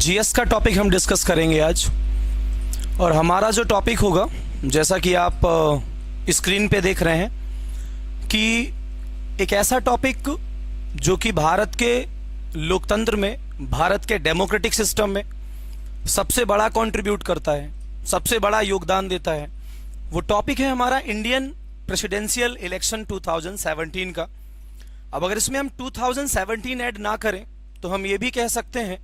GS का topic हम discuss करेंगे आज। और हमारा जो टॉपिक होगा, जैसा कि आप स्क्रीन पे देख रहे हैं, कि एक ऐसा टॉपिक जो कि भारत के लोकतंत्र में, भारत के डेमोक्रेटिक सिस्टम में सबसे बड़ा कंट्रीब्यूट करता है, सबसे बड़ा योगदान देता है। वो टॉपिक है हमारा इंडियन प्रेसिडेंशियल इलेक्शन 2017 का। अब अगर इसमें हम 2017 ऐड ना करें तो हम ये भी कह सकते हैं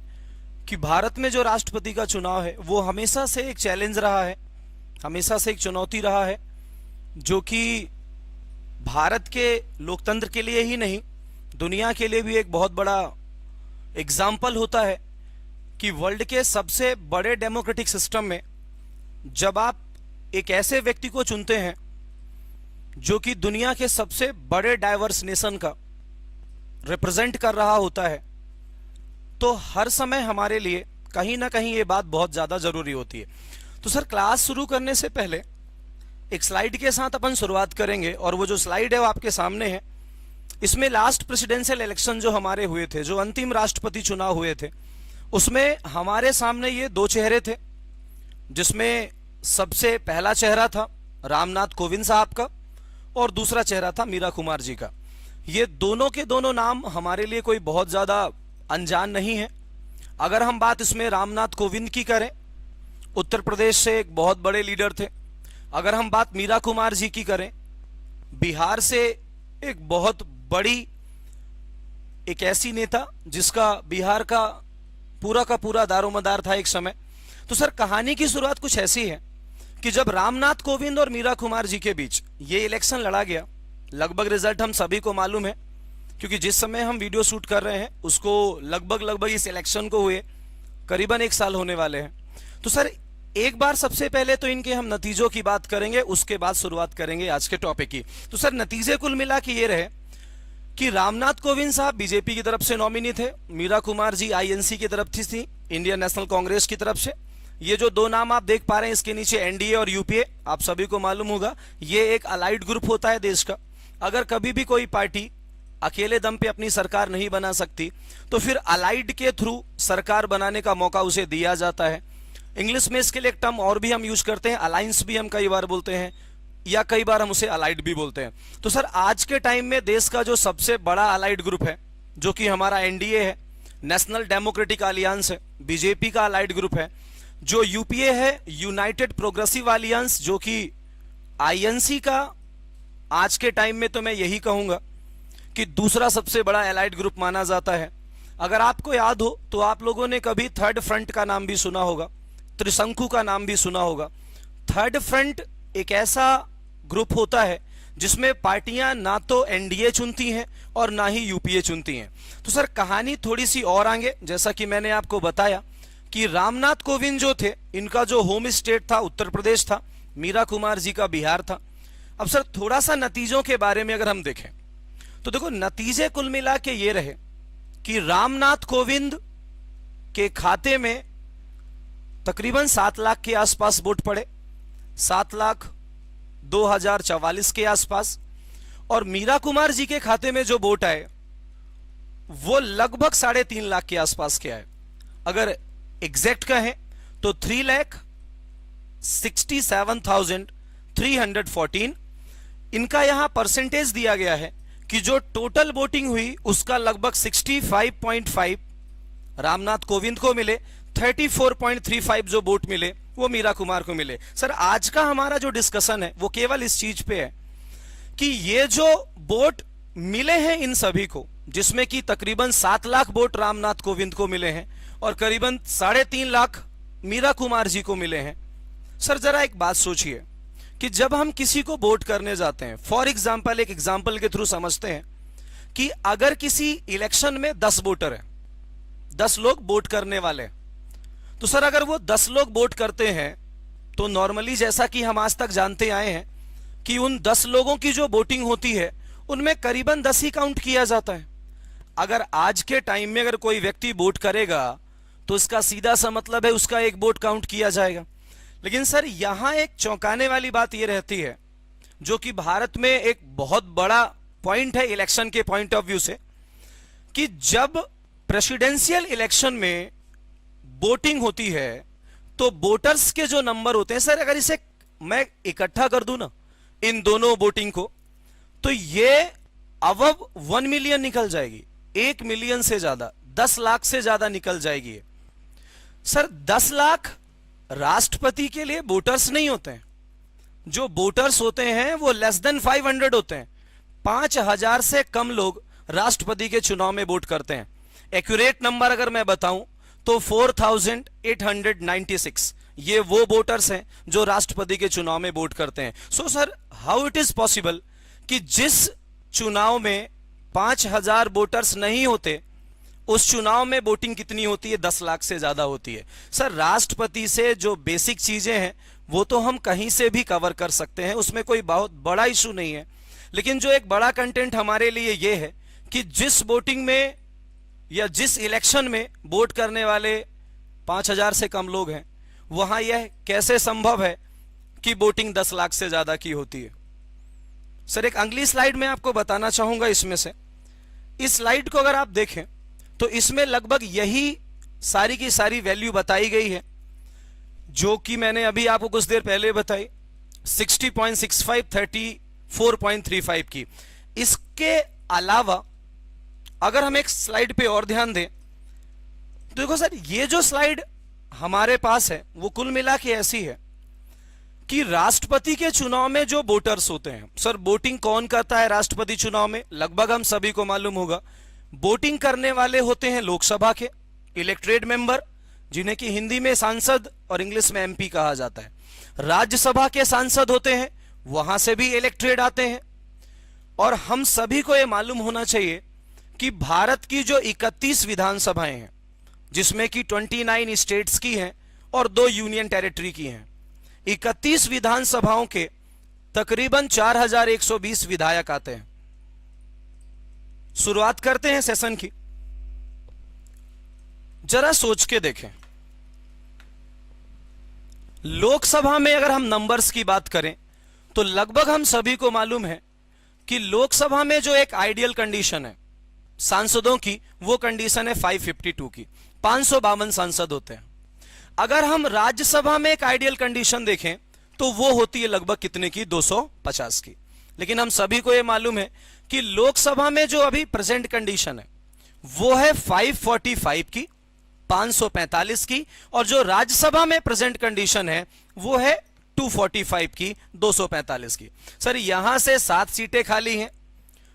कि भारत में जो राष्ट्रपति का चुनाव है वो हमेशा से एक चैलेंज रहा है, हमेशा से एक चुनौती रहा है, जो कि भारत के लोकतंत्र के लिए ही नहीं, दुनिया के लिए भी एक बहुत बड़ा एग्जाम्पल होता है कि वर्ल्ड के सबसे बड़े डेमोक्रेटिक सिस्टम में जब आप एक ऐसे व्यक्ति को चुनते हैं जो कि दुनिया के सबसे बड़े डाइवर्स नेशन का रिप्रेजेंट कर रहा होता है, तो हर समय हमारे लिए कहीं ना कहीं ये बात बहुत ज़्यादा ज़रूरी होती है। तो सर, क्लास शुरू करने से पहले एक स्लाइड के साथ अपन शुरुआत करेंगे, और वो जो स्लाइड है वो आपके सामने है। इसमें लास्ट प्रेसिडेंशियल इलेक्शन जो हमारे हुए थे, जो अंतिम राष्ट्रपति चुनाव हुए थे, उसमें हमारे सामने ये दो चेहरे थे, जिसमें सबसे पहला चेहरा था रामनाथ कोविंद साहब का और दूसरा चेहरा था मीरा कुमार जी का। ये दोनों के दोनों नाम हमारे लिए कोई बहुत ज़्यादा अनजान नहीं है। अगर हम बात इसमें रामनाथ कोविंद की करें, उत्तर प्रदेश से एक बहुत बड़े लीडर थे। अगर हम बात मीरा कुमार जी की करें, बिहार से एक बहुत बड़ी एक ऐसी नेता जिसका बिहार का पूरा दारोमदार था एक समय। तो सर, कहानी की शुरुआत कुछ ऐसी है कि जब रामनाथ कोविंद और मीरा कुमार जी के बीच ये इलेक्शन लड़ा गया, लगभग रिजल्ट हम सभी को मालूम है, क्योंकि जिस समय हम वीडियो शूट कर रहे हैं उसको लगभग इस इलेक्शन को हुए करीबन 1 साल होने वाले हैं। तो सर, एक बार सबसे पहले तो इनके हम नतीजों की बात करेंगे, उसके बाद शुरुआत करेंगे आज के टॉपिक की। तो सर, नतीजे कुल मिला के ये रहे कि रामनाथ कोविंद साहब बीजेपी की तरफ से नॉमिनी थे, मीरा कुमार जी आईएनसी की तरफ थी, इंडियन नेशनल कांग्रेस की तरफ से। ये जो दो नाम आप देख पा रहे हैं, इसके नीचे एनडीए और यूपीए, आप सभी को मालूम होगा ये एक अलाइड ग्रुप होता है देश का। अगर कभी भी कोई पार्टी अकेले दम पे अपनी सरकार नहीं बना सकती तो फिर अलाइड के थ्रू सरकार बनाने का मौका उसे दिया जाता है। इंग्लिश में इसके लिए एक टर्म और भी हम यूज करते हैं, अलायंस भी हम कई बार बोलते हैं, या कई बार हम उसे अलाइड भी बोलते हैं। तो सर, आज के टाइम में देश का जो सबसे बड़ा अलाइड ग्रुप है, जो कि हमारा एनडीए है, नेशनल डेमोक्रेटिक अलियांस है, बीजेपी का अलाइड ग्रुप है। जो यूपीए है, यूनाइटेड प्रोग्रेसिव अलियांस, जो कि आईएनसी का आज के टाइम में तो मैं यही कहूंगा कि दूसरा सबसे बड़ा एलाइड ग्रुप माना जाता है। अगर आपको याद हो तो आप लोगों ने कभी थर्ड फ्रंट का नाम भी सुना होगा, त्रिशंकु का नाम भी सुना होगा। थर्ड फ्रंट एक ऐसा ग्रुप होता है जिसमें पार्टियां ना तो एनडीए चुनती हैं और ना ही यूपीए चुनती हैं। तो सर, कहानी थोड़ी सी और आगे, जैसा कि मैंने आपको बताया कि रामनाथ कोविंद जो थे, इनका जो होम स्टेट था उत्तर प्रदेश था, मीरा कुमार जी का बिहार था। अब सर, थोड़ा सा नतीजों के बारे में अगर हम देखें तो देखो, नतीजे कुल मिला के ये रहे कि रामनाथ कोविंद के खाते में तकरीबन 7 लाख के आसपास वोट पड़े, 7,02,044 के आसपास। और मीरा कुमार जी के खाते में जो वोट आए वो लगभग 3.5 लाख के आसपास के आए। अगर एग्जैक्ट कहें तो 3,67,314 इनका यहां परसेंटेज दिया गया है कि जो टोटल वोटिंग हुई उसका लगभग 65.5 रामनाथ कोविंद को मिले, 34.35 जो वोट मिले वो मीरा कुमार को मिले। सर, आज का हमारा जो डिस्कशन है वो केवल इस चीज पे है कि ये जो वोट मिले हैं इन सभी को, जिसमें कि तकरीबन 7 लाख वोट रामनाथ कोविंद को मिले हैं और करीबन 3.5 लाख मीरा कुमार जी को मिले हैं। सर, जरा एक बात सोचिए कि जब हम किसी को वोट करने जाते हैं, फॉर एग्जाम्पल, एक एग्जाम्पल के थ्रू समझते हैं कि अगर किसी इलेक्शन में 10 वोटर हैं, 10 लोग वोट करने वाले हैं, तो सर अगर वो 10 लोग वोट करते हैं तो नॉर्मली, जैसा कि हम आज तक जानते आए हैं कि उन 10 लोगों की जो वोटिंग होती है उनमें करीबन 10 ही काउंट किया जाता है। अगर आज के टाइम में अगर कोई व्यक्ति वोट करेगा तो इसका सीधा सा मतलब है उसका एक वोट काउंट किया जाएगा। लेकिन सर, यहां एक चौंकाने वाली बात यह रहती है, जो कि भारत में एक बहुत बड़ा पॉइंट है इलेक्शन के पॉइंट ऑफ व्यू से, कि जब प्रेसिडेंशियल इलेक्शन में वोटिंग होती है तो वोटर्स के जो नंबर होते हैं सर, अगर इसे मैं इकट्ठा कर दूं ना इन दोनों वोटिंग को, तो ये अबव 1 मिलियन निकल जाएगी। 1 मिलियन से ज्यादा, 10 लाख से ज्यादा निकल जाएगी सर। 10 लाख राष्ट्रपति के लिए वोटर्स नहीं होते हैं। जो वोटर्स होते हैं वो लेस देन 500 होते हैं। 5000 से कम लोग राष्ट्रपति के चुनाव में वोट करते हैं। एक्यूरेट नंबर अगर मैं बताऊं तो 4896 ये वो वोटर्स हैं जो राष्ट्रपति के चुनाव में वोट करते हैं। So sir, how it is possible कि जिस चुनाव में 5000 वोटर्स नहीं होते उस चुनाव में वोटिंग कितनी होती है? 10 लाख से ज्यादा होती है। सर, राष्ट्रपति से जो बेसिक चीजें हैं वो तो हम कहीं से भी कवर कर सकते हैं, उसमें कोई बहुत बड़ा इशू नहीं है। लेकिन जो एक बड़ा कंटेंट हमारे लिए ये है कि जिस वोटिंग में या जिस इलेक्शन में वोट करने वाले 5000 से कम लोग हैं, वहां यह कैसे संभव है कि वोटिंग 10 लाख से ज्यादा की होती है। सर, एक अगली स्लाइड में आपको बताना चाहूंगा इसमें से। इस स्लाइड को अगर आप देखें तो इसमें लगभग यही सारी की सारी वैल्यू बताई गई है जो कि मैंने अभी आपको कुछ देर पहले बताई, 60.65, 34.35 की। इसके अलावा अगर हम एक स्लाइड पे और ध्यान दें तो देखो सर, ये जो स्लाइड हमारे पास है वो कुल मिला के ऐसी है कि राष्ट्रपति के चुनाव में जो वोटर्स होते हैं, सर वोटिंग कौन करता है राष्ट्रपति चुनाव में? लगभग हम सभी को मालूम होगा, वोटिंग करने वाले होते हैं लोकसभा के इलेक्टेड मेंबर, जिन्हें कि हिंदी में सांसद और इंग्लिश में एमपी कहा जाता है। राज्यसभा के सांसद होते हैं, वहां से भी इलेक्टेड आते हैं। और हम सभी को यह मालूम होना चाहिए कि भारत की जो 31 विधानसभाएं हैं, जिसमें कि 29 स्टेट्स की हैं और 2 यूनियन टेरिटरी की हैं, 31 विधानसभाओं के तकरीबन 4120 विधायक आते हैं। शुरुआत करते हैं सेशन की। जरा सोच के देखें, लोकसभा में अगर हम नंबर्स की बात करें तो लगभग हम सभी को मालूम है कि लोकसभा में जो एक आइडियल कंडीशन है सांसदों की, वो कंडीशन है 552 की, 552 सांसद होते हैं। अगर हम राज्यसभा में एक आइडियल कंडीशन देखें तो वो होती है लगभग कितने की? 250 की। लेकिन हम सभी को यह मालूम है कि लोकसभा में जो अभी प्रेजेंट कंडीशन है वो है 545 की, 545 की, और जो राज्यसभा में प्रेजेंट कंडीशन है वो है 245 की, 245 की। सर, यहां से 7 सीटें खाली हैं,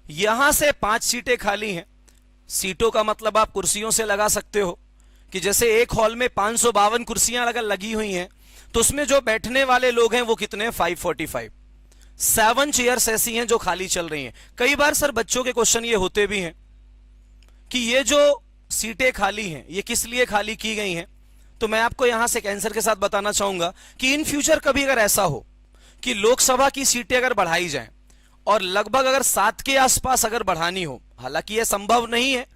यहां से 5 सीटें खाली हैं। सीटों का मतलब आप कुर्सियों से लगा सकते हो कि जैसे एक हॉल में 552 कुर्सियां अगर लगी हुई हैं तो उसमें जो बैठने वाले लोग हैं वो कितने हैं? 545। 7 चेयर्स ऐसी हैं जो खाली चल रही हैं। कई बार सर बच्चों के क्वेश्चन ये होते भी हैं कि ये जो सीटें खाली हैं ये किस लिए खाली की गई हैं, तो मैं आपको यहां से एक आंसर के साथ बताना चाहूंगा कि इन फ्यूचर कभी अगर ऐसा हो कि लोकसभा की सीटें अगर बढ़ाई जाएं और लगभग अगर 7 के आसपास अगर बढ़ानी हो, हालांकि यह संभव नहीं है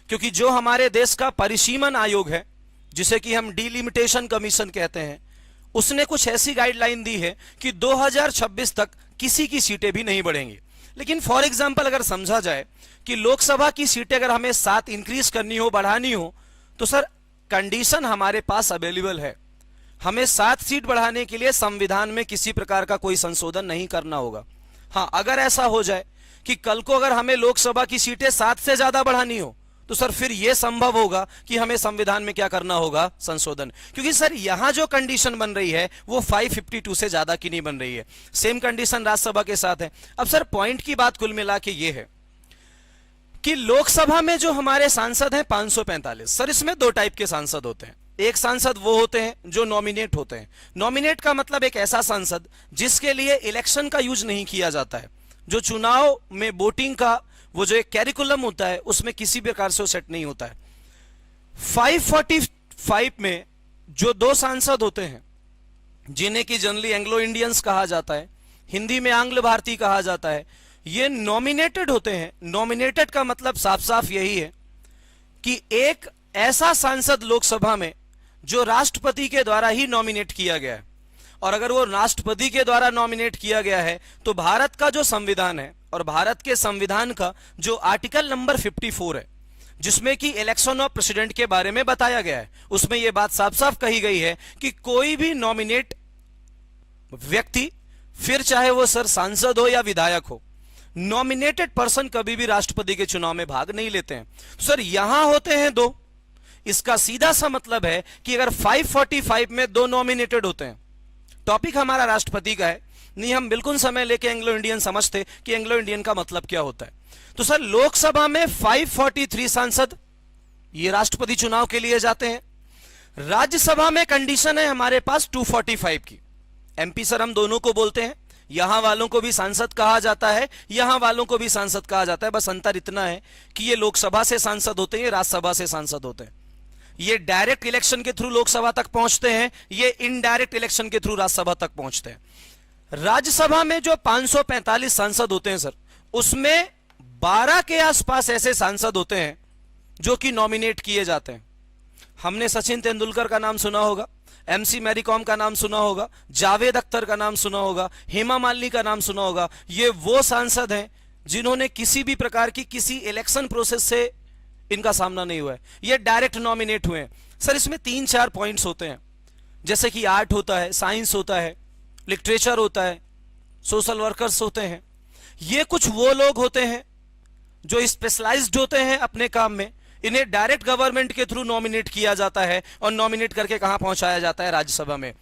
क्योंकि जो हमारे देश का परिसीमन आयोग है, जिसे कि हम डिलिमिटेशन कमीशन कहते हैं, उसने कुछ ऐसी गाइडलाइन दी है कि 2026 तक किसी की सीटें भी नहीं बढ़ेंगी। लेकिन फॉर एग्जांपल अगर समझा जाए कि लोकसभा की सीटें अगर हमें 7 इंक्रीज करनी हो, बढ़ानी हो, तो सर कंडीशन हमारे पास अवेलेबल है। हमें 7 सीट बढ़ाने के लिए संविधान में किसी प्रकार का कोई संशोधन नहीं करना होगा। हाँ, अगर ऐसा हो जाए कि कल को अगर हमें लोकसभा की सीटें 7 से ज्यादा बढ़ानी हो तो सर फिर यह संभव होगा कि हमें संविधान में क्या करना होगा? संशोधन। क्योंकि सर यहां जो कंडीशन बन रही है वो 552 से ज्यादा की नहीं बन रही है। सेम कंडीशन राज्यसभा के साथ है। अब सर पॉइंट की बात कुल मिला के ये है कि लोकसभा में जो हमारे सांसद हैं 545, सर इसमें 2 टाइप के सांसद होते हैं। एक सांसद वो होते हैं जो नॉमिनेट होते हैं। नॉमिनेट का मतलब एक ऐसा सांसद जिसके लिए इलेक्शन का यूज नहीं किया जाता है, जो चुनाव में वोटिंग का वो जो एक कैरिकुलम होता है उसमें किसी भी प्रकार से वो सेट नहीं होता है। 545 में जो 2 सांसद होते हैं जिन्हें कि जनरली एंग्लो इंडियंस कहा जाता है, हिंदी में आंग्ल भारतीय कहा जाता है, ये नॉमिनेटेड होते हैं। नॉमिनेटेड का मतलब साफ साफ यही है कि एक ऐसा सांसद लोकसभा में जो राष्ट्रपति के द्वारा ही नॉमिनेट किया गया है, और अगर वो राष्ट्रपति के द्वारा नॉमिनेट किया गया है तो भारत का जो संविधान है और भारत के संविधान का जो आर्टिकल नंबर 54 है, जिसमें कि इलेक्शन ऑफ प्रेसिडेंट के बारे में बताया गया है। उसमें यह बात साफ साफ कही गई है कि कोई भी नॉमिनेट व्यक्ति, फिर चाहे वो सर सांसद हो या विधायक हो, नॉमिनेटेड पर्सन कभी भी राष्ट्रपति के चुनाव में भाग नहीं लेते हैं। तो सर यहां होते हैं दो, इसका सीधा सा मतलब है कि अगर 545 में दो नॉमिनेटेड होते हैं, टॉपिक हमारा राष्ट्रपति का है, नहीं हम बिल्कुल समय लेके एंग्लो इंडियन समझते कि एंग्लो इंडियन का मतलब क्या होता है। तो सर लोकसभा में 543 सांसद ये राष्ट्रपति चुनाव के लिए जाते हैं। राज्यसभा में कंडीशन है हमारे पास 245 की। एमपी सर हम दोनों को बोलते हैं, यहां वालों को भी सांसद कहा जाता है, यहां वालों को भी सांसद कहा जाता है। बस अंतर इतना है कि ये लोकसभा से सांसद होते हैं, राज्यसभा से सांसद होते हैं। ये डायरेक्ट इलेक्शन के थ्रू लोकसभा तक पहुंचते हैं, ये इनडायरेक्ट इलेक्शन के थ्रू राज्यसभा तक पहुंचते हैं। राज्यसभा में जो 545 सांसद होते हैं सर, उसमें 12 के आसपास ऐसे सांसद होते हैं जो कि नॉमिनेट किए जाते हैं। हमने सचिन तेंदुलकर का नाम सुना होगा, एमसी मैरी कॉम का नाम सुना होगा, जावेद अख्तर का नाम सुना होगा, हेमा मालिनी का नाम सुना होगा। ये वो सांसद हैं जिन्होंने किसी भी प्रकार की किसी इलेक्शन प्रोसेस से इनका सामना नहीं हुआ है, ये डायरेक्ट नॉमिनेट हुए हैं। सर इसमें 3-4 पॉइंट्स होते हैं, जैसे कि आर्ट होता है, साइंस होता है, लिटरेचर होता है, सोशल वर्कर्स होते हैं। ये कुछ वो लोग होते हैं जो स्पेशलाइज्ड होते हैं अपने काम में, इन्हें डायरेक्ट गवर्नमेंट के थ्रू नॉमिनेट किया जाता है और नॉमिनेट करके कहां पहुंचाया जाता है, राज्यसभा में।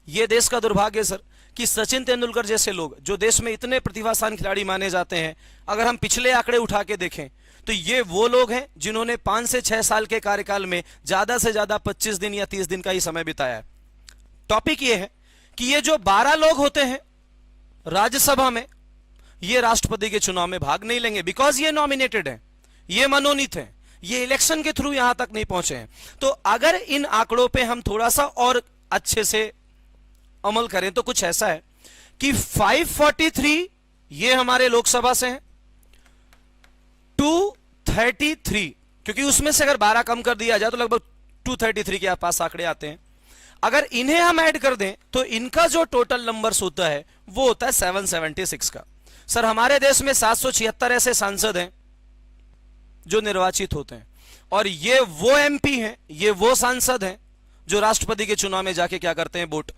यह देश का दुर्भाग्य सर कि सचिन तेंदुलकर जैसे लोग जो देश में इतने प्रतिभाशाली खिलाड़ी माने जाते हैं, अगर हम पिछले आंकड़े उठा के देखें तो ये वो लोग हैं जिन्होंने 5 से 6 साल के कार्यकाल में ज्यादा से ज्यादा 25 दिन या 30 दिन का ही समय बिताया है। टॉपिक ये है कि ये जो 12 लोग होते हैं राज्यसभा में, ये राष्ट्रपति के चुनाव में भाग नहीं लेंगे, बिकॉज ये नॉमिनेटेड हैं, ये मनोनीत हैं, ये इलेक्शन के थ्रू यहां तक नहीं पहुंचे हैं। तो अगर इन आंकड़ों पे हम थोड़ा सा और अच्छे से अमल करें तो कुछ ऐसा है कि 543 ये हमारे लोकसभा से हैं, 233 क्योंकि उसमें से अगर 12 कम कर दिया जाए तो लगभग 233 के आसपास आंकड़े आते हैं। अगर इन्हें हम ऐड कर दें तो इनका जो टोटल नंबर्स होता है वो होता है 776 का। सर हमारे देश में 776 ऐसे सांसद हैं जो निर्वाचित होते हैं, और ये वो एमपी हैं, ये वो सांसद हैं जो राष्ट्रपति के चुनाव में जाके क्या करते हैं, वोट।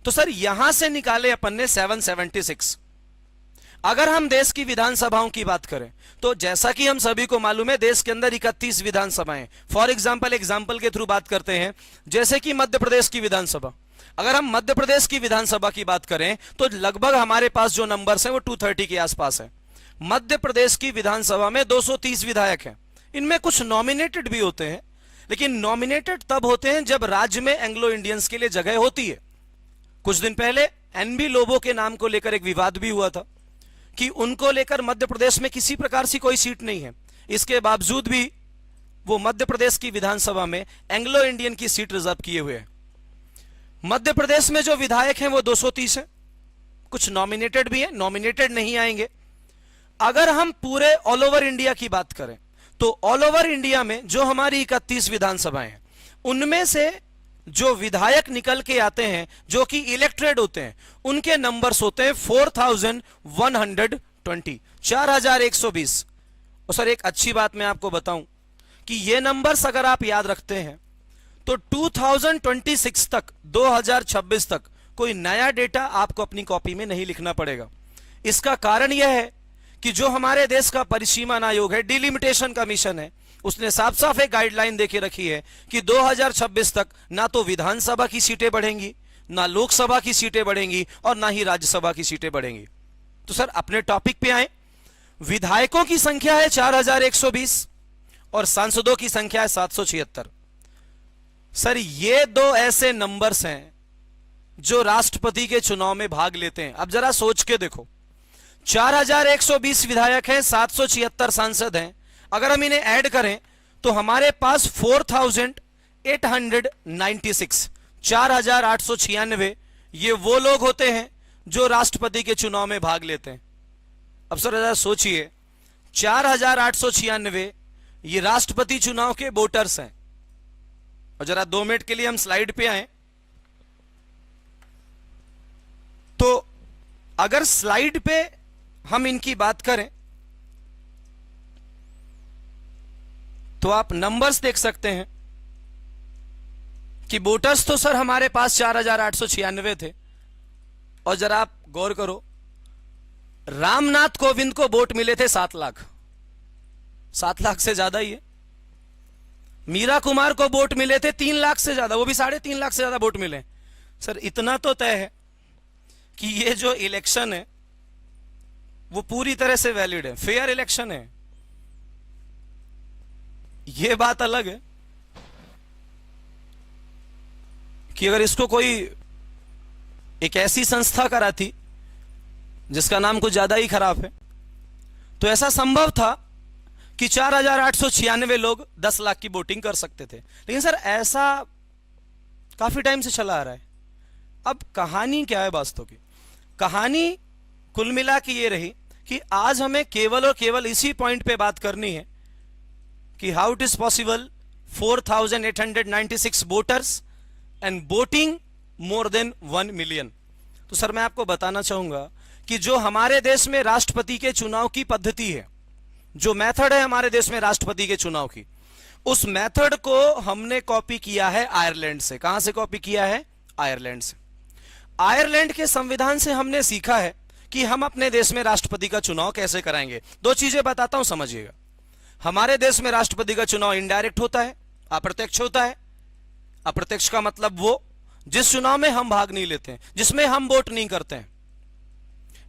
तो सर यहां से निकाले अपन ने 776। अगर हम देश की विधानसभाओं की बात करें तो जैसा कि हम सभी को मालूम है देश के अंदर 31 विधानसभाएं। फॉर एग्जांपल के थ्रू बात करते हैं, जैसे कि मध्य प्रदेश की विधानसभा। अगर हम मध्य प्रदेश की विधानसभा की बात करें तो लगभग हमारे पास जो नंबर्स हैं वो 230 के आसपास है। मध्य प्रदेश की विधानसभा में 230 विधायक हैं, इनमें कुछ नॉमिनेटेड भी होते हैं, लेकिन नॉमिनेटेड तब होते हैं जब राज्य में एंग्लो इंडियंस के लिए जगह होती है। कुछ दिन पहले एनबी लोबो के नाम को लेकर एक विवाद भी हुआ था कि उनको लेकर मध्य प्रदेश में किसी प्रकार से कोई सीट नहीं है, इसके बावजूद भी वो मध्य प्रदेश की विधानसभा में एंग्लो इंडियन की सीट रिजर्व किए हुए हैं। मध्य प्रदेश में जो विधायक हैं वो 230 हैं, कुछ नॉमिनेटेड भी हैं, नॉमिनेटेड नहीं आएंगे। अगर हम पूरे ऑल ओवर इंडिया की बात करें तो ऑल ओवर इंडिया में जो हमारी 31 विधानसभाएं हैं, उनमें से जो विधायक निकल के आते हैं, जो कि इलेक्टेड होते हैं, उनके नंबर्स होते हैं 4120, 4120। और सर एक अच्छी बात मैं आपको बताऊं कि ये नंबर्स अगर आप याद रखते हैं तो 2026 तक, 2026 तक कोई नया डेटा आपको अपनी कॉपी में नहीं लिखना पड़ेगा। इसका कारण यह है कि जो हमारे देश का परिसीमन आयोग है, डिलिमिटेशन कमीशन है, उसने साफ साफ एक गाइडलाइन देके रखी है कि 2026 तक ना तो विधानसभा की सीटें बढ़ेंगी, ना लोकसभा की सीटें बढ़ेंगी और ना ही राज्यसभा की सीटें बढ़ेंगी। तो सर अपने टॉपिक पे आए। विधायकों की संख्या है 4120 और सांसदों की संख्या है 776। सर ये दो ऐसे नंबर्स हैं जो राष्ट्रपति के चुनाव में भाग लेते हैं। अब जरा सोच के देखो, 4120 विधायक हैं, 776 सांसद हैं, अगर हम इन्हें ऐड करें तो हमारे पास 4896, 4896 ये वो लोग होते हैं जो राष्ट्रपति के चुनाव में भाग लेते हैं। अब सर जरा सोचिए, 4896 ये राष्ट्रपति चुनाव के वोटर्स हैं। और जरा 2 मिनट के लिए हम स्लाइड पे आए तो अगर स्लाइड पे हम इनकी बात करें तो आप नंबर्स देख सकते हैं कि वोटर्स तो सर हमारे पास 4,896 थे, और जरा आप गौर करो, रामनाथ कोविंद को वोट मिले थे 7 लाख। 7 लाख से ज्यादा ही है। मीरा कुमार को वोट मिले थे 3 लाख से ज्यादा, वो भी 3.5 लाख से ज्यादा वोट मिले। सर इतना तो तय है कि ये जो इलेक्शन है वो पूरी तरह से वैलिड है, फेयर इलेक्शन है। ये बात अलग है कि अगर इसको कोई एक ऐसी संस्था कराती जिसका नाम कुछ ज्यादा ही खराब है, तो ऐसा संभव था कि 4,896 लोग 10 लाख की वोटिंग कर सकते थे। लेकिन सर ऐसा काफी टाइम से चला आ रहा है। अब कहानी क्या है वास्तव की? कहानी कुल मिला के ये रही कि आज हमें केवल और केवल इसी पॉइंट पे बात करनी है कि how it is possible 4,896 voters and voting more than 1 million. तो सर मैं आपको बताना चाहूंगा कि जो हमारे देश में राष्ट्रपति के चुनाव की पद्धति है, जो मेथड है हमारे देश में राष्ट्रपति के चुनाव की, उस मेथड को हमने कॉपी किया है आयरलैंड से। कहां से कॉपी किया है? आयरलैंड से। आयरलैंड के संविधान से हमने सीखा है कि हम अपने देश में राष्ट्रपति का चुनाव कैसे कराएंगे। 2 चीजें बताता हूं, समझिएगा। हमारे देश में राष्ट्रपति का चुनाव इनडायरेक्ट होता है, अप्रत्यक्ष होता है। अप्रत्यक्ष का मतलब वो जिस चुनाव में हम भाग नहीं लेते हैं, जिसमें हम वोट नहीं करते हैं।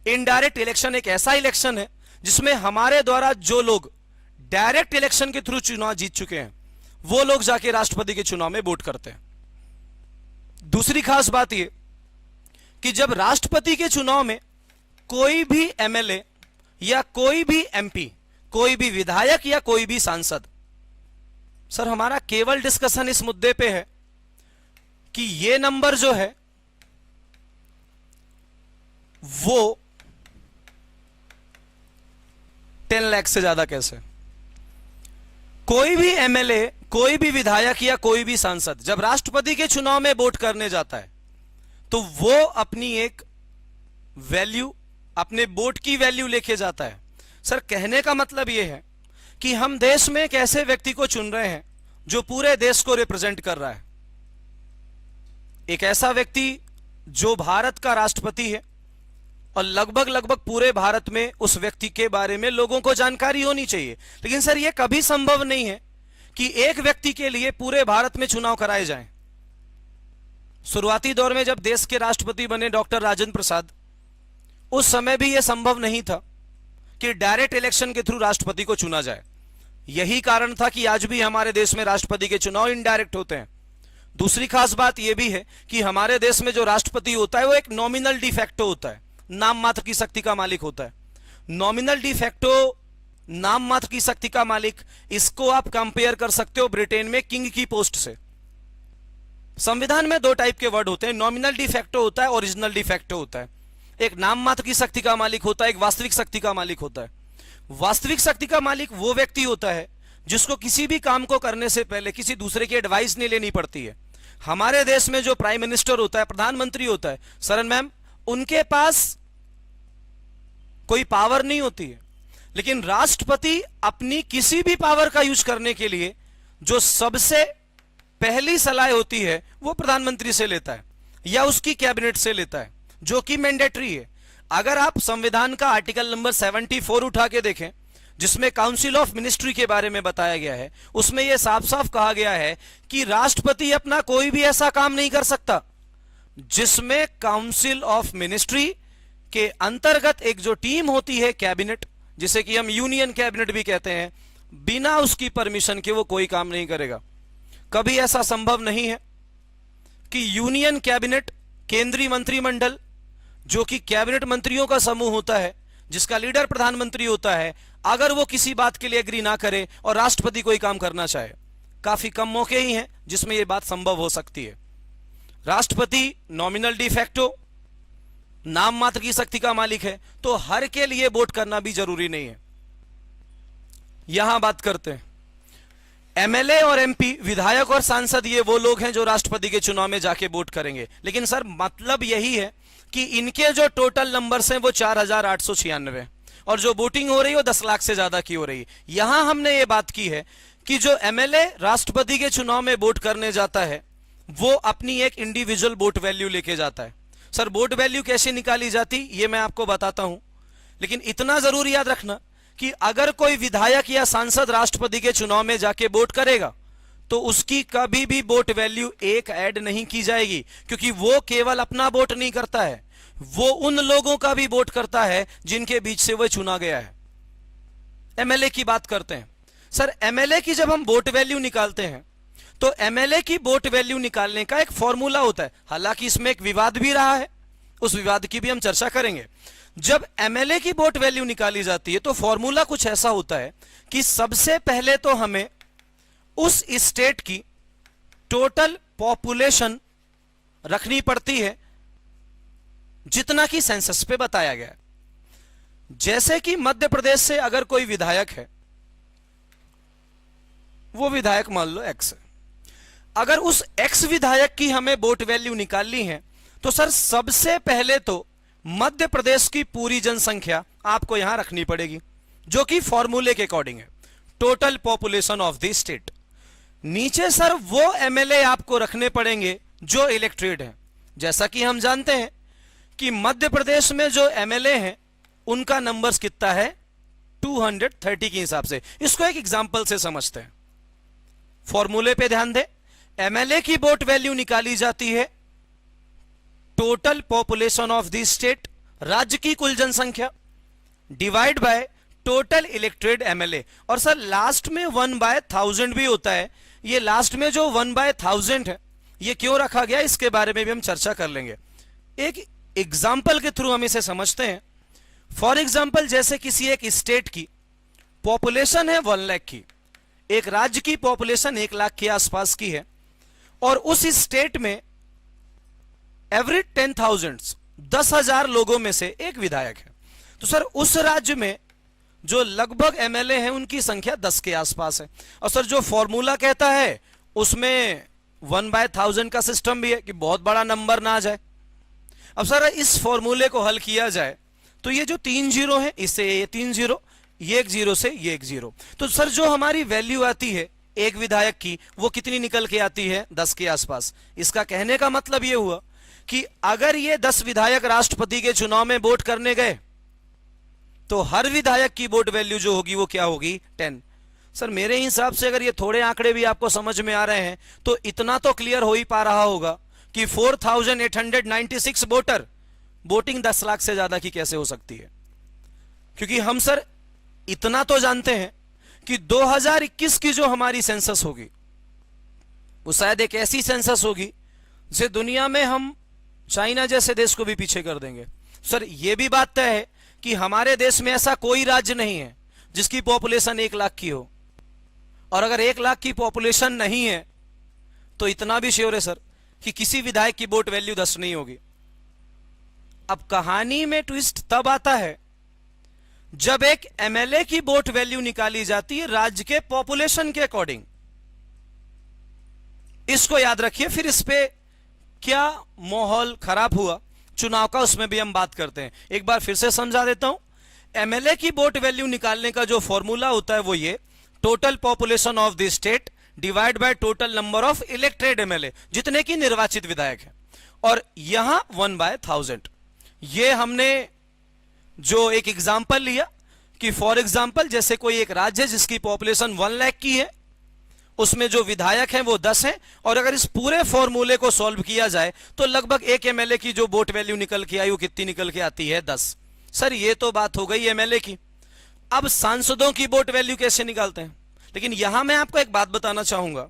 इनडायरेक्ट इलेक्शन एक ऐसा इलेक्शन है जिसमें हमारे द्वारा जो लोग डायरेक्ट इलेक्शन के थ्रू चुनाव जीत चुके हैं, वो लोग जाके राष्ट्रपति के चुनाव में वोट करते हैं। दूसरी खास बात यह कि जब राष्ट्रपति के चुनाव में कोई भी एमएलए या कोई भी एमपी, कोई भी विधायक या कोई भी सांसद, सर हमारा केवल डिस्कशन इस मुद्दे पे है कि ये नंबर जो है वो 10 लाख से ज्यादा कैसे। कोई भी एमएलए, कोई भी विधायक या कोई भी सांसद जब राष्ट्रपति के चुनाव में वोट करने जाता है तो वो अपनी एक वैल्यू, अपने वोट की वैल्यू लेके जाता है। सर कहने का मतलब यह है कि हम देश में एक ऐसे व्यक्ति को चुन रहे हैं जो पूरे देश को रिप्रेजेंट कर रहा है। एक ऐसा व्यक्ति जो भारत का राष्ट्रपति है और लगभग पूरे भारत में उस व्यक्ति के बारे में लोगों को जानकारी होनी चाहिए। लेकिन सर यह कभी संभव नहीं है कि एक व्यक्ति के लिए पूरे भारत में चुनाव कराए जाएं। शुरुआती दौर में जब देश के राष्ट्रपति बने डॉक्टर राजेंद्र प्रसाद, उस समय भी यह संभव नहीं था कि डायरेक्ट इलेक्शन के थ्रू राष्ट्रपति को चुना जाए। यही कारण था कि आज भी हमारे देश में राष्ट्रपति के चुनाव इनडायरेक्ट होते हैं। दूसरी खास बात यह भी है कि हमारे देश में जो राष्ट्रपति होता है वो एक नॉमिनल डिफैक्टो होता है, नाम मात्र की शक्ति का मालिक होता है। नॉमिनल डिफैक्टो, नाम मात्र की शक्ति का मालिक, इसको आप कंपेयर कर सकते हो ब्रिटेन में किंग की पोस्ट से। संविधान में 2 टाइप के वर्ड होते हैं, नॉमिनल डिफैक्टो होता है, ओरिजिनल डिफैक्टो होता है। एक नाम मात्र की शक्ति का मालिक होता है, एक वास्तविक शक्ति का मालिक होता है। वास्तविक शक्ति का मालिक वो व्यक्ति होता है जिसको किसी भी काम को करने से पहले किसी दूसरे की एडवाइस नहीं लेनी पड़ती है। हमारे देश में जो प्राइम मिनिस्टर होता है, प्रधानमंत्री होता है, सरन मैम, उनके पास कोई पावर नहीं होती है। लेकिन राष्ट्रपति अपनी किसी भी पावर का यूज करने के लिए जो सबसे पहली सलाह होती है वो प्रधानमंत्री से लेता है या उसकी कैबिनेट से लेता है, जो कि मैंडेटरी है। अगर आप संविधान का आर्टिकल नंबर 74 उठा के देखें, जिसमें काउंसिल ऑफ मिनिस्ट्री के बारे में बताया गया है, उसमें यह साफ साफ कहा गया है कि राष्ट्रपति अपना कोई भी ऐसा काम नहीं कर सकता जिसमें काउंसिल ऑफ मिनिस्ट्री के अंतर्गत एक जो टीम होती है कैबिनेट, जिसे कि हम यूनियन कैबिनेट भी कहते हैं, बिना उसकी परमिशन के वो कोई काम नहीं करेगा। कभी ऐसा संभव नहीं है कि यूनियन कैबिनेट, केंद्रीय मंत्रिमंडल, जो कि कैबिनेट मंत्रियों का समूह होता है, जिसका लीडर प्रधानमंत्री होता है, अगर वो किसी बात के लिए एग्री ना करे और राष्ट्रपति कोई काम करना चाहे, काफी कम मौके ही हैं जिसमें यह बात संभव हो सकती है। राष्ट्रपति नॉमिनल डिफैक्टो, नाम मात्र की शक्ति का मालिक है, तो हर के लिए वोट करना भी जरूरी नहीं है। यहां बात करते हैं एमएलए और एमपी, विधायक और सांसद, ये वो लोग हैं जो राष्ट्रपति के चुनाव में जाके वोट करेंगे। लेकिन सर मतलब यही है कि इनके जो टोटल नंबर्स हैं वो 4,896 और जो वोटिंग हो रही है वो 10 लाख से ज्यादा की हो रही है। यहां हमने ये बात की है कि जो एमएलए राष्ट्रपति के चुनाव में वोट करने जाता है वो अपनी एक इंडिविजुअल वोट वैल्यू लेके जाता है। सर वोट वैल्यू कैसे निकाली जाती ये मैं आपको बताता हूं, लेकिन इतना जरूर याद रखना कि अगर कोई विधायक या सांसद राष्ट्रपति के चुनाव में जाके वोट करेगा तो उसकी कभी भी वोट वैल्यू एक ऐड नहीं की जाएगी, क्योंकि वो केवल अपना वोट नहीं करता है, वो उन लोगों का भी वोट करता है जिनके बीच से वह चुना गया है। एमएलए की बात करते हैं। सर एमएलए की जब हम वोट वैल्यू निकालते हैं तो एमएलए की वोट वैल्यू निकालने का एक फॉर्मूला होता है, हालांकि इसमें एक विवाद भी रहा है, उस विवाद की भी हम चर्चा करेंगे। जब एमएलए की वोट वैल्यू निकाली जाती है तो फॉर्मूला कुछ ऐसा होता है कि सबसे पहले तो हमें उस स्टेट की टोटल पॉपुलेशन रखनी पड़ती है जितना कि सेंसस पे बताया गया है। जैसे कि मध्य प्रदेश से अगर कोई विधायक है, वो विधायक मान लो एक्स है, अगर उस एक्स विधायक की हमें वोट वैल्यू निकालनी है तो सर सबसे पहले तो मध्य प्रदेश की पूरी जनसंख्या आपको यहां रखनी पड़ेगी, जो कि फॉर्मूले के अकॉर्डिंग है total population of the state. नीचे सर वो एमएलए आपको रखने पड़ेंगे जो इलेक्टेड हैं। जैसा कि हम जानते हैं कि मध्य प्रदेश में जो एमएलए हैं उनका नंबर्स कितना है 230 के हिसाब से। इसको एक एग्जांपल से समझते हैं। फॉर्मूले पे ध्यान दें, एमएलए की वोट वैल्यू निकाली जाती है total population of the state, राज्य की कुल जनसंख्या, divide by total elected MLA. और सर लास्ट में 1/1000 भी होता है। ये लास्ट में जो 1/1000 है ये क्यों रखा गया इसके बारे में भी हम चर्चा कर लेंगे। एक एग्जाम्पल के थ्रू हम इसे समझते हैं। फॉर एग्जाम्पल जैसे किसी एक स्टेट की पॉपुलेशन है 1 लाख की, एक राज्य की पॉपुलेशन 1 लाख के आसपास की है, और उस स्टेट में एवरी 10,000 लोगों में से एक विधायक है, तो सर उस राज्य में जो लगभग एमएलए हैं उनकी संख्या 10 के आसपास है। और सर जो फॉर्मूला कहता है उसमें 1/1000 का सिस्टम भी है कि बहुत बड़ा नंबर ना आ जाए। अब सर इस फॉर्मूले को हल किया जाए तो ये जो 3 जीरो है इससे ये 3 जीरो, ये 1 जीरो से ये 1 जीरो, तो सर जो हमारी वैल्यू आती है एक विधायक की वो कितनी निकल के आती है 10 के आसपास। इसका कहने का मतलब ये हुआ कि अगर ये 10 विधायक राष्ट्रपति के चुनाव में वोट करने गए तो हर विधायक की वोट वैल्यू जो होगी वो क्या होगी 10। सर मेरे हिसाब से अगर ये थोड़े आंकड़े भी आपको समझ में आ रहे हैं तो इतना तो क्लियर हो ही पा रहा होगा कि 4896 वोटर वोटिंग 10 लाख से ज्यादा की कैसे हो सकती है। क्योंकि हम सर इतना तो जानते हैं कि 2021 की जो हमारी सेंसस होगी वो शायद एक ऐसी सेंसस होगी जिसे दुनिया में हम चाइना जैसे देश को भी पीछे कर देंगे। सर ये भी बात तय है कि हमारे देश में ऐसा कोई राज्य नहीं है जिसकी पॉपुलेशन 1 लाख की हो, और अगर 1 लाख की पॉपुलेशन नहीं है तो इतना भी श्योर है सर कि किसी विधायक की वोट वैल्यू 10 नहीं होगी। अब कहानी में ट्विस्ट तब आता है जब एक एमएलए की वोट वैल्यू निकाली जाती है राज्य के पॉपुलेशन के अकॉर्डिंग। इसको याद रखिए, फिर इस पे क्या माहौल खराब हुआ चुनाव का उसमें भी हम बात करते हैं। एक बार फिर से समझा देता हूं, एमएलए की वोट वैल्यू निकालने का जो फॉर्मूला होता है वो ये total population of the state divide by total number of elected MLA, जितने की निर्वाचित विधायक है, और यहां 1/1000। ये हमने जो एक एग्जाम्पल लिया कि फॉर एग्जाम्पल जैसे कोई एक राज्य है जिसकी पॉपुलेशन 1 लाख की है, उसमें जो विधायक हैं वो 10 हैं, और अगर इस पूरे फॉर्मूले को सॉल्व किया जाए तो लगभग एक एमएलए की जो वोट वैल्यू निकल के आई वो कितनी निकल के आती है 10। सर ये तो बात हो गई एमएलए की। अब सांसदों की वोट वैल्यू कैसे निकालते हैं, लेकिन यहां मैं आपको एक बात बताना चाहूंगा।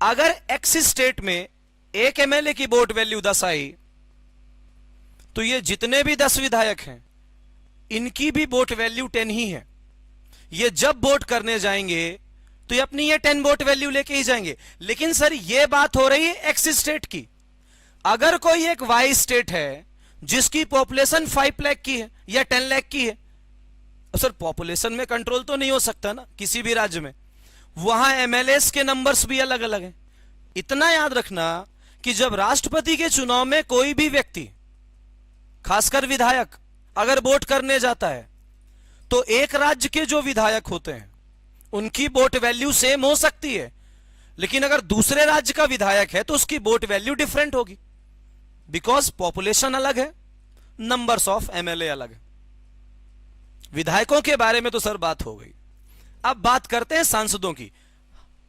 अगर एक्स स्टेट में एक एमएलए की वोट वैल्यू 10 आई तो ये जितने भी 10 विधायक हैं इनकी भी वोट वैल्यू 10 ही है। ये जब वोट करने जाएंगे तो ये अपनी ये 10 वोट वैल्यू लेके ही जाएंगे। लेकिन सर ये बात हो रही है एक्स स्टेट की। अगर कोई एक वाई स्टेट है जिसकी पॉपुलेशन 5 लाख की है या 10 लाख की है, सर पॉपुलेशन में कंट्रोल तो नहीं हो सकता ना किसी भी राज्य में, वहां एमएलएस के नंबर्स भी अलग अलग हैं। इतना याद रखना कि जब राष्ट्रपति के चुनाव में कोई भी व्यक्ति, खासकर विधायक, अगर वोट करने जाता है तो एक राज्य के जो विधायक होते हैं उनकी वोट वैल्यू सेम हो सकती है, लेकिन अगर दूसरे राज्य का विधायक है तो उसकी वोट वैल्यू डिफरेंट होगी, बिकॉज पॉपुलेशन अलग है, नंबर्स ऑफ एमएलए अलग है। विधायकों के बारे में तो सर बात हो गई। अब बात करते हैं सांसदों की।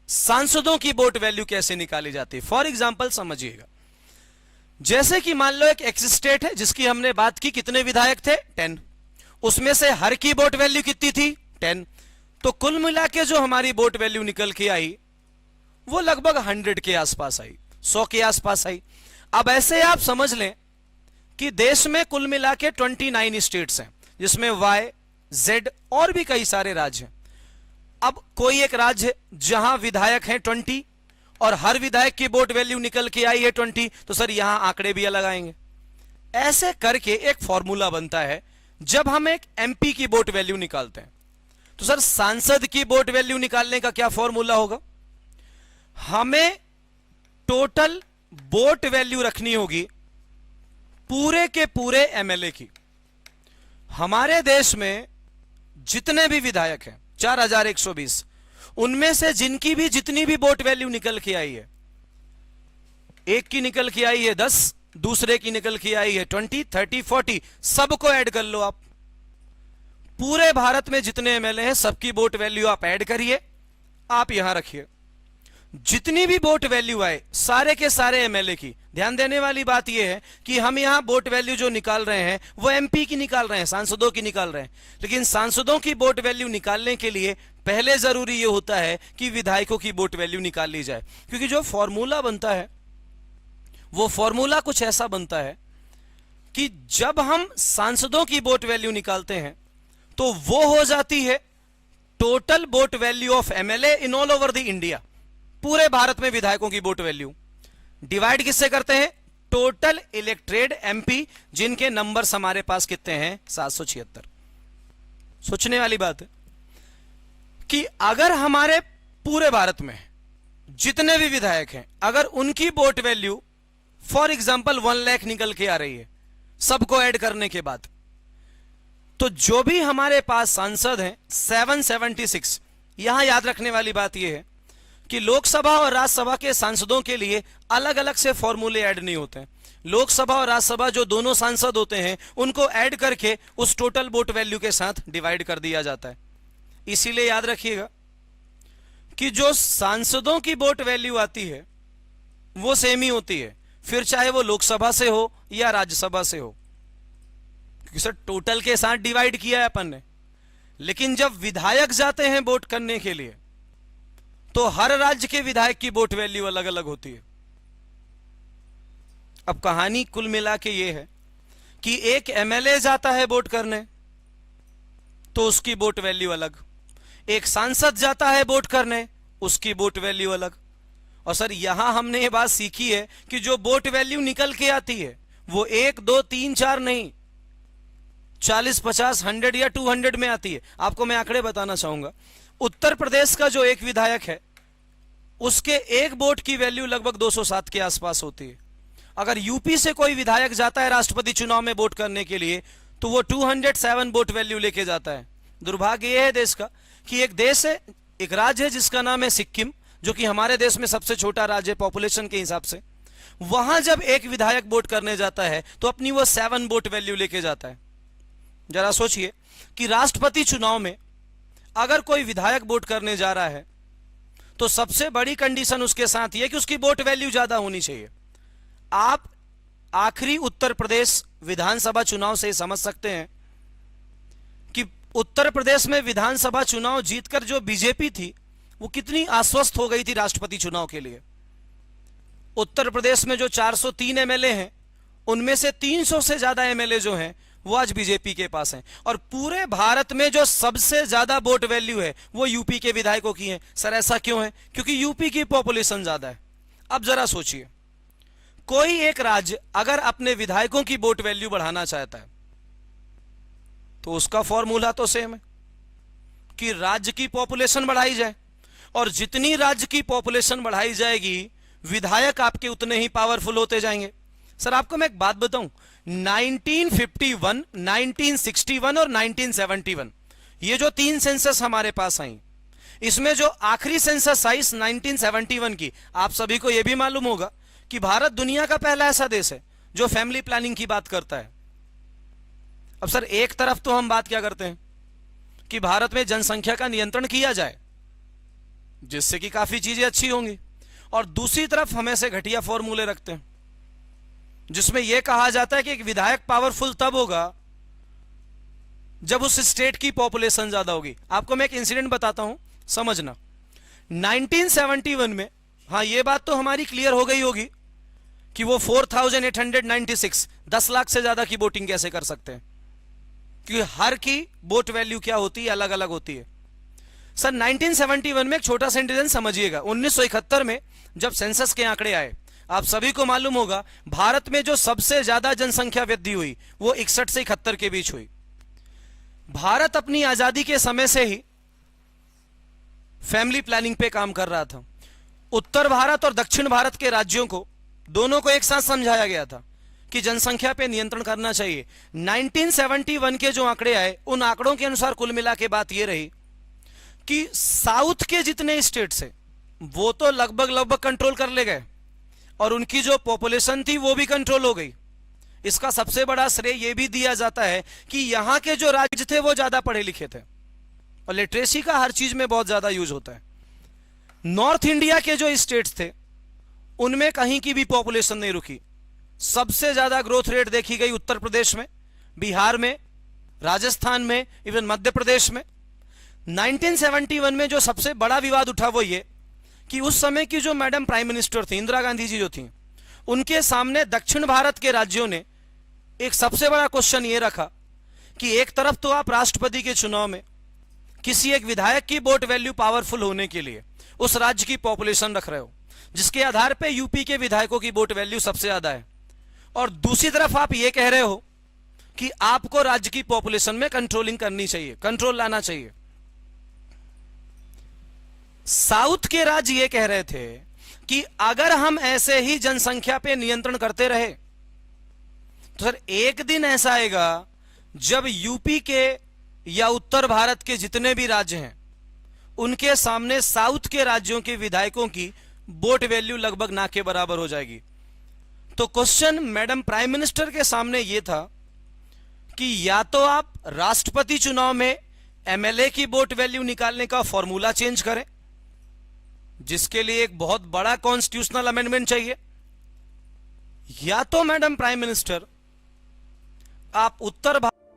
सांसदों की वोट वैल्यू कैसे निकाली जाती है? फॉर एग्जाम्पल समझिएगा, जैसे कि मान लो एक एक्स स्टेट है जिसकी हमने बात की, कितने विधायक थे? 10। उसमें से हर की वोट वैल्यू कितनी थी? 10। तो कुल मिला के जो हमारी वोट वैल्यू निकल के आई वो लगभग 100 के आसपास आई, 100 के आसपास आई। अब ऐसे आप समझ लें कि देश में कुल मिला के 29 स्टेट्स हैं, जिसमें वाई, जेड और भी कई सारे राज्य हैं। अब कोई एक राज्य है जहां विधायक हैं 20 और हर विधायक की वोट वैल्यू निकल के आई है 20, तो सर यहां आंकड़े भी अलग आएंगे। ऐसे करके एक फॉर्मूला बनता है जब हम एक एमपी की वोट वैल्यू निकालते हैं। तो सर सांसद की वोट वैल्यू निकालने का क्या फॉर्मूला होगा? हमें टोटल वोट वैल्यू रखनी होगी पूरे के पूरे एमएलए की। हमारे देश में जितने भी विधायक हैं 4120, उनमें से जिनकी भी जितनी भी वोट वैल्यू निकल के आई है, एक की निकल के आई है 10, दूसरे की निकल के आई है 20, 30, 40, सबको ऐड कर लो आप। पूरे भारत में जितने एमएलए हैं सबकी वोट वैल्यू आप ऐड करिए, आप यहां रखिए। जितनी भी वोट वैल्यू आए सारे के सारे एमएलए की, ध्यान देने वाली बात यह है कि हम यहां वोट वैल्यू जो निकाल रहे हैं वो एमपी की निकाल रहे हैं, सांसदों की निकाल रहे हैं। लेकिन सांसदों की वोट वैल्यू निकालने के लिए पहले जरूरी यह होता है कि विधायकों की वोट वैल्यू निकाल ली जाए, क्योंकि जो फॉर्मूला बनता है वो फॉर्मूला कुछ ऐसा बनता है कि जब हम सांसदों की वोट वैल्यू निकालते हैं तो वो हो जाती है total vote value of MLA in all over the India. पूरे भारत में विधायकों की वोट वैल्यू डिवाइड किससे करते हैं? टोटल इलेक्टेड एमपी, जिनके नंबर्स हमारे पास कितने हैं? 776। सोचने वाली बात है कि अगर हमारे पूरे भारत में जितने भी विधायक हैं, अगर उनकी vote value for example 1 lakh निकल के आ रही है सबको ऐड करने के बाद, तो जो भी हमारे पास सांसद हैं 776। यहां याद रखने वाली बात यह है कि लोकसभा और राज्यसभा के सांसदों के लिए अलग अलग से फॉर्मूले ऐड नहीं होते हैं। लोकसभा और राज्यसभा जो दोनों सांसद होते हैं उनको ऐड करके उस टोटल वोट वैल्यू के साथ डिवाइड कर दिया जाता है। इसीलिए याद रखिएगा कि जो सांसदों की वोट वैल्यू आती है वो सेम ही होती है, फिर चाहे वो लोकसभा से हो या राज्यसभा से हो, क्योंकि सर टोटल के साथ डिवाइड किया है अपन ने। लेकिन जब विधायक जाते हैं वोट करने के लिए तो हर राज्य के विधायक की वोट वैल्यू अलग अलग होती है। अब कहानी कुल मिला के ये है कि एक एमएलए जाता है वोट करने तो उसकी वोट वैल्यू अलग, एक सांसद जाता है वोट करने उसकी वोट वैल्यू अलग। और सर यहां हमने ये बात सीखी है कि जो वोट वैल्यू निकल के आती है वो 1, 2, 3, 4 नहीं, 40, 50, 100 या 200 में आती है। आपको मैं आंकड़े बताना चाहूंगा। उत्तर प्रदेश का जो एक विधायक है उसके एक वोट की वैल्यू लगभग 207 के आसपास होती है। अगर यूपी से कोई विधायक जाता है राष्ट्रपति चुनाव में वोट करने के लिए तो वो 207 वोट वैल्यू लेके जाता है। दुर्भाग्य यह है देश का कि एक देश है, एक राज्य है जिसका नाम है सिक्किम, जो कि हमारे देश में सबसे छोटा राज्य है पॉपुलेशन के हिसाब से। वहां जब एक विधायक वोट करने जाता है तो अपनी वो 7 वोट वैल्यू लेके जाता है। जरा सोचिए कि राष्ट्रपति चुनाव में अगर कोई विधायक वोट करने जा रहा है तो सबसे बड़ी कंडीशन उसके साथ यह कि उसकी वोट वैल्यू ज्यादा होनी चाहिए। आप आखिरी उत्तर प्रदेश विधानसभा चुनाव से समझ सकते हैं कि उत्तर प्रदेश में विधानसभा चुनाव जीतकर जो बीजेपी थी वो कितनी आश्वस्त हो गई थी राष्ट्रपति चुनाव के लिए। उत्तर प्रदेश में जो 403 एमएलए हैं उनमें से 300 से ज्यादा एमएलए जो हैं वो आज बीजेपी के पास हैं। और पूरे भारत में जो सबसे ज्यादा वोट वैल्यू है वो यूपी के विधायकों की है। सर ऐसा क्यों है? क्योंकि यूपी की पॉपुलेशन ज्यादा है। अब जरा सोचिए, कोई एक राज्य अगर अपने विधायकों की वोट वैल्यू बढ़ाना चाहता है तो उसका फॉर्मूला तो सेम है कि राज्य की पॉपुलेशन बढ़ाई जाए, और जितनी राज्य की पॉपुलेशन बढ़ाई जाएगी विधायक आपके उतने ही पावरफुल होते जाएंगे। सर आपको मैं एक बात बताऊं, 1951, 1961 और 1971 ये जो 3 सेंसस हमारे पास आई, इसमें जो आखिरी सेंसस आई 1971 की, आप सभी को यह भी मालूम होगा कि भारत दुनिया का पहला ऐसा देश है जो फैमिली प्लानिंग की बात करता है। अब सर, एक तरफ तो हम बात क्या करते हैं कि भारत में जनसंख्या का नियंत्रण किया जाए जिससे कि काफी चीजें अच्छी होंगी, और दूसरी तरफ हम ऐसे घटिया फॉर्मूले रखते हैं जिसमें यह कहा जाता है कि एक विधायक पावरफुल तब होगा जब उस स्टेट की पॉपुलेशन ज्यादा होगी। आपको मैं एक इंसिडेंट बताता हूं, समझना। 1971 में, हाँ ये बात तो हमारी क्लियर हो गई होगी कि वो 4896 10 लाख से ज्यादा की वोटिंग कैसे कर सकते हैं, क्योंकि हर की वोट वैल्यू क्या होती है, अलग अलग होती है। सर 1971 में एक छोटा सा इंसिडेंट समझिएगा। 1971 में जब सेंसस के आंकड़े आए, आप सभी को मालूम होगा भारत में जो सबसे ज्यादा जनसंख्या वृद्धि हुई वो 61 से 71 के बीच हुई। भारत अपनी आजादी के समय से ही फैमिली प्लानिंग पे काम कर रहा था। उत्तर भारत और दक्षिण भारत के राज्यों को, दोनों को एक साथ समझाया गया था कि जनसंख्या पे नियंत्रण करना चाहिए। 1971 के जो आंकड़े आए, उन आंकड़ों के अनुसार कुल मिला के बात यह रही कि साउथ के जितने स्टेट्स हैं वो तो लगभग कंट्रोल कर ले गए, और उनकी जो पॉपुलेशन थी वो भी कंट्रोल हो गई। इसका सबसे बड़ा श्रेय यह भी दिया जाता है कि यहां के जो राज्य थे वो ज्यादा पढ़े लिखे थे, और लिटरेसी का हर चीज में बहुत ज्यादा यूज होता है। नॉर्थ इंडिया के जो स्टेट्स थे उनमें कहीं की भी पॉपुलेशन नहीं रुकी। सबसे ज्यादा ग्रोथ रेट देखी गई उत्तर प्रदेश में, बिहार में, राजस्थान में, इवन मध्य प्रदेश में। 1971 में जो सबसे बड़ा विवाद उठा वो ये कि उस समय की जो मैडम प्राइम मिनिस्टर थी, इंदिरा गांधी जी जो थी, उनके सामने दक्षिण भारत के राज्यों ने एक सबसे बड़ा क्वेश्चन ये रखा कि एक तरफ तो आप राष्ट्रपति के चुनाव में किसी एक विधायक की वोट वैल्यू पावरफुल होने के लिए उस राज्य की पॉपुलेशन रख रहे हो, जिसके आधार पे यूपी के विधायकों की वोट वैल्यू सबसे ज्यादा है, और दूसरी तरफ आप ये कह रहे हो कि आपको राज्य की पॉपुलेशन में कंट्रोलिंग करनी चाहिए, कंट्रोल लाना चाहिए। साउथ के राज्य ये कह रहे थे कि अगर हम ऐसे ही जनसंख्या पे नियंत्रण करते रहे तो सर एक दिन ऐसा आएगा जब यूपी के या उत्तर भारत के जितने भी राज्य हैं उनके सामने साउथ के राज्यों के विधायकों की वोट वैल्यू लगभग ना के बराबर हो जाएगी। तो क्वेश्चन मैडम प्राइम मिनिस्टर के सामने यह था कि या तो आप राष्ट्रपति चुनाव में एमएलए की वोट वैल्यू निकालने का फॉर्मूला चेंज करें, जिसके लिए एक बहुत बड़ा कॉन्स्टिट्यूशनल अमेंडमेंट चाहिए, या तो मैडम प्राइम मिनिस्टर आप उत्तर भारत